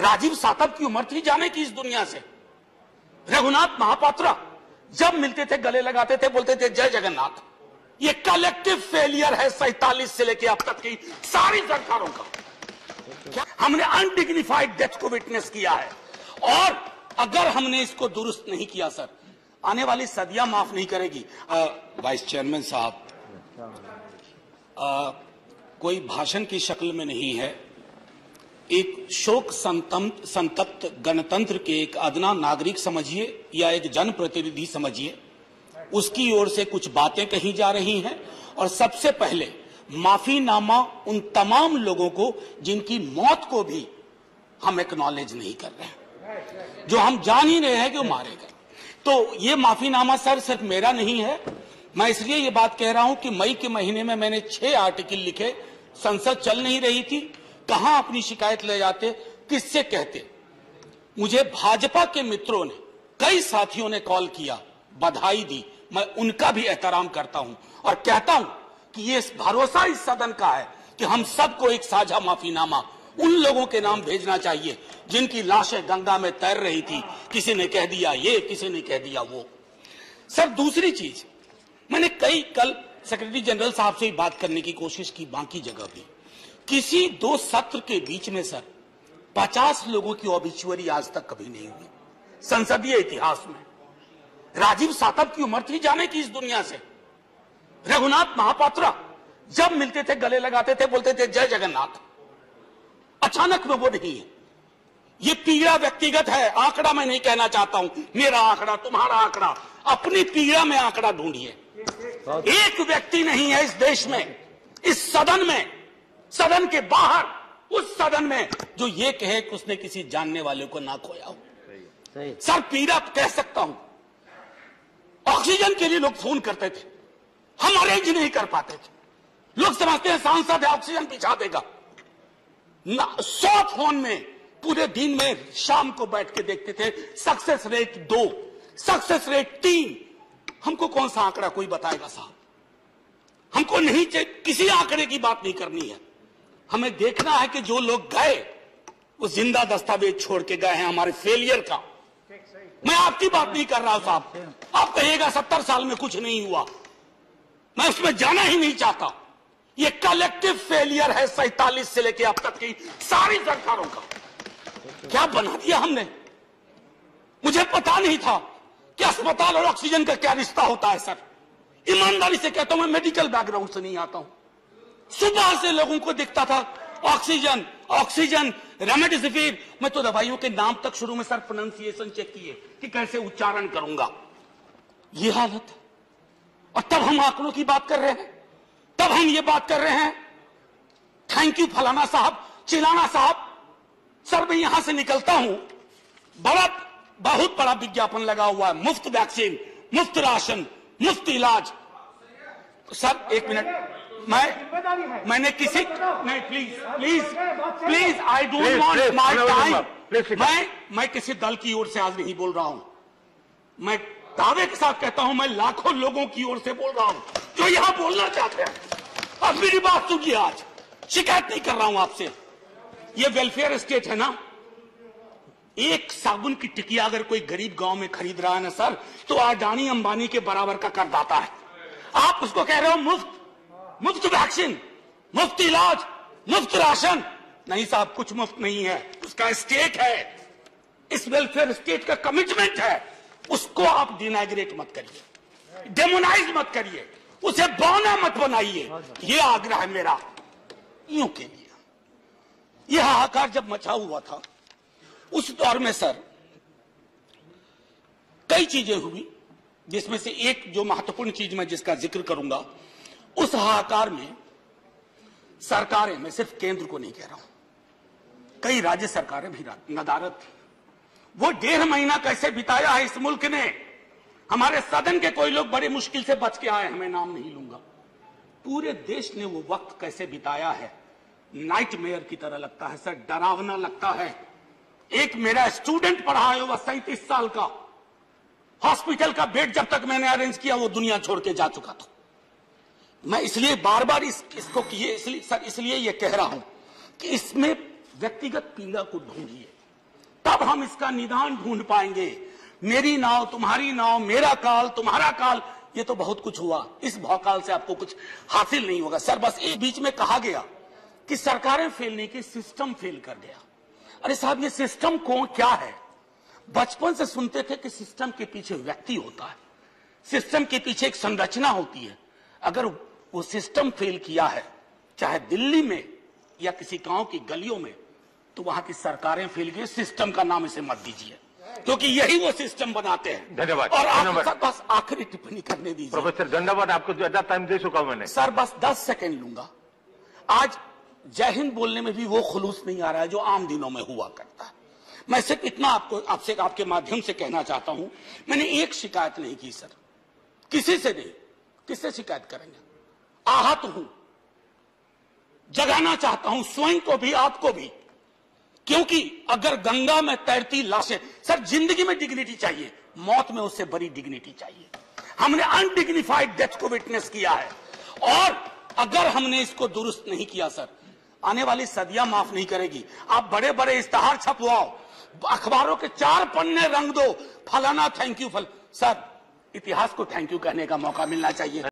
राजीव सातव की उम्र थी जाने की इस दुनिया से। रघुनाथ महापात्रा जब मिलते थे गले लगाते थे, बोलते थे जय जगन्नाथ। ये कलेक्टिव फेलियर है 47 से लेकर अब तक की सारी सरकारों का। हमने अनडिग्निफाइड डेथ को विटनेस किया है, और अगर हमने इसको दुरुस्त नहीं किया सर, आने वाली सदियां माफ नहीं करेगी। वाइस चेयरमैन साहब, कोई भाषण की शक्ल में नहीं है, एक शोक संतप्त गणतंत्र के एक अदना नागरिक समझिए या एक जनप्रतिनिधि समझिए, उसकी ओर से कुछ बातें कही जा रही हैं। और सबसे पहले माफीनामा उन तमाम लोगों को जिनकी मौत को भी हम एक्नॉलेज नहीं कर रहे हैं, जो हम जान ही रहे हैं कि वो मारे गए। तो ये माफीनामा सर सिर्फ मेरा नहीं है। मैं इसलिए ये बात कह रहा हूं कि मई के महीने में मैंने 6 आर्टिकल लिखे, संसद चल नहीं रही थी, कहां अपनी शिकायत ले जाते, किससे कहते। मुझे भाजपा के मित्रों ने, कई साथियों ने कॉल किया, बधाई दी, मैं उनका भी एहतराम करता हूं और कहता हूं कि ये भरोसा इस सदन का है कि हम सबको एक साझा माफीनामा उन लोगों के नाम भेजना चाहिए जिनकी लाशें गंगा में तैर रही थी। किसी ने कह दिया ये, किसी ने कह दिया वो। सर दूसरी चीज, मैंने कल सेक्रेटरी जनरल साहब से बात करने की कोशिश की, बाकी जगह भी। किसी 2 सत्र के बीच में सर 50 लोगों की ऑबिचुअरी आज तक कभी नहीं हुई संसदीय इतिहास में। राजीव सातव की उम्र थी जाने की इस दुनिया से। रघुनाथ महापात्रा जब मिलते थे गले लगाते थे, बोलते थे जय जगन्नाथ। अचानक में वो नहीं है। ये पीड़ा व्यक्तिगत है, आंकड़ा मैं नहीं कहना चाहता हूं, मेरा आंकड़ा, तुम्हारा आंकड़ा, अपनी पीड़ा में आंकड़ा ढूंढिए। एक व्यक्ति नहीं है इस देश में, इस सदन में, सदन के बाहर, उस सदन में जो ये कहे कि उसने किसी जानने वाले को ना खोया हो। सर पीड़ा कह सकता हूं। ऑक्सीजन के लिए लोग फोन करते थे, हम अरेंज नहीं कर पाते थे। लोग समझते हैं सांसद है, ऑक्सीजन पिछा देगा। 100 फोन में पूरे दिन में शाम को बैठ के देखते थे, सक्सेस रेट 2, सक्सेस रेट 3। हमको कौन सा आंकड़ा कोई बताएगा साहब? हमको नहीं चाहिए, किसी आंकड़े की बात नहीं करनी है। हमें देखना है कि जो लोग गए वो जिंदा दस्तावेज छोड़ के गए हैं हमारे फेलियर का। मैं आपकी बात नहीं कर रहा हूं साहब, आप कहिएगा 70 साल में कुछ नहीं हुआ, मैं उसमें जाना ही नहीं चाहता। ये कलेक्टिव फेलियर है 47 से लेकर अब तक की सारी सरकारों का। क्या बना दिया हमने? मुझे पता नहीं था कि अस्पताल और ऑक्सीजन का क्या रिश्ता होता है सर। ईमानदारी से कहता हूं, मैं मेडिकल बैकग्राउंड से नहीं आता हूं। सुबह से लोगों को दिखता था ऑक्सीजन ऑक्सीजन, रेमडेसिविर। मैं तो दवाइयों के नाम तक शुरू में सर प्रोनाउंसिएशन चेक किए कि कैसे उच्चारण करूंगा। ये हालत है। और तब हम आंकड़ों की बात कर रहे हैं, तब हम ये बात कर रहे हैं थैंक यू फलाना साहब, चिलाना साहब। सर मैं यहां से निकलता हूं, बहुत बड़ा विज्ञापन लगा हुआ है, मुफ्त वैक्सीन, मुफ्त राशन, मुफ्त इलाज। सर एक मिनट, मैंने किसी नहीं, please I don't want my time. मैं किसी दल की ओर से आज नहीं बोल रहा हूं, मैं दावे के साथ कहता हूं, मैं लाखों लोगों की ओर से बोल रहा हूं जो यहां बोलना चाहते हैं। अब मेरी बात सुनिए, आज शिकायत नहीं कर रहा हूं आपसे। ये वेलफेयर स्टेट है ना, एक साबुन की टिकिया अगर कोई गरीब गांव में खरीद रहा है ना सर, तो अडानी अंबानी के बराबर का करदाता है। आप उसको कह रहे हो मुफ्त वैक्सीन, मुफ्त इलाज, मुफ्त राशन। नहीं साहब, कुछ मुफ्त नहीं है, उसका स्टेट है, इस वेलफेयर स्टेट का कमिटमेंट है। उसको आप डिनाइग्रेट मत करिए, डेमोनाइज मत करिए, उसे बौना मत बनाइए। ये आग्रह है मेरा यूं के लिए। यह हाहाकार जब मचा हुआ था उस दौर में सर कई चीजें हुई, जिसमें से एक जो महत्वपूर्ण चीज मैं जिसका जिक्र करूंगा, उस हाहाकार में सरकारें, मैं सिर्फ केंद्र को नहीं कह रहा हूं, कई राज्य सरकारें भी नदारद थी। वो 1.5 महीना कैसे बिताया है इस मुल्क ने। हमारे सदन के कोई लोग बड़ी मुश्किल से बच के आए हैं, मैं नाम नहीं लूंगा। पूरे देश ने वो वक्त कैसे बिताया है, नाइटमेयर की तरह लगता है सर, डरावना लगता है। एक मेरा स्टूडेंट पढ़ा है, वह 37 साल का, हॉस्पिटल का बेड जब तक मैंने अरेंज किया वो दुनिया छोड़ के जा चुका था। मैं इसलिए बार बार इसको किए, इसलिए ये कह रहा हूं कि इसमें व्यक्तिगत पीड़ा को ढूंढिए, तब हम इसका निदान ढूंढ पाएंगे। मेरी नाव तुम्हारी नाव, मेरा काल तुम्हारा काल, ये तो बहुत कुछ हुआ, इस भौकाल से आपको कुछ हासिल नहीं होगा। सर बस एक बीच में कहा गया कि सरकारें फेल नहीं की, सिस्टम फेल कर गया। अरे साहब, ये सिस्टम कौन क्या है? बचपन से सुनते थे कि सिस्टम के पीछे व्यक्ति होता है, सिस्टम के पीछे एक संरचना होती है। अगर वो सिस्टम फेल किया है, चाहे दिल्ली में या किसी गांव की गलियों में, तो वहां की सरकारें फेल गई। सिस्टम का नाम इसे मत दीजिए, क्योंकि यही वो सिस्टम बनाते हैं। धन्यवाद। और आप बस आखिरी टिप्पणी करने दीजिए। प्रोफेसर, धन्यवाद, आपको ज्यादा टाइम दे चुका हूं मैंने। सर बस 10 सेकंड लूंगा। आज जय हिंद बोलने में भी वो खुलूस नहीं आ रहा है जो आम दिनों में हुआ करता है। मैं सिर्फ इतना आपसे आपके माध्यम से कहना चाहता हूं, मैंने एक शिकायत नहीं की सर, किसी से नहीं। किससे शिकायत करेंगे? आहत हूं, जगाना चाहता हूं स्वयं को भी, आपको भी, क्योंकि अगर गंगा में तैरती लाशें, सर जिंदगी में डिग्निटी चाहिए, मौत में उससे बड़ी डिग्निटी चाहिए। हमने अनडिग्निफाइड डेथ को विटनेस किया है, और अगर हमने इसको दुरुस्त नहीं किया सर, आने वाली सदियां माफ नहीं करेगी। आप बड़े बड़े इश्तहार छपवाओ, अखबारों के 4 पन्ने रंग दो, फलाना थैंक यू सर, इतिहास को थैंक यू कहने का मौका मिलना चाहिए।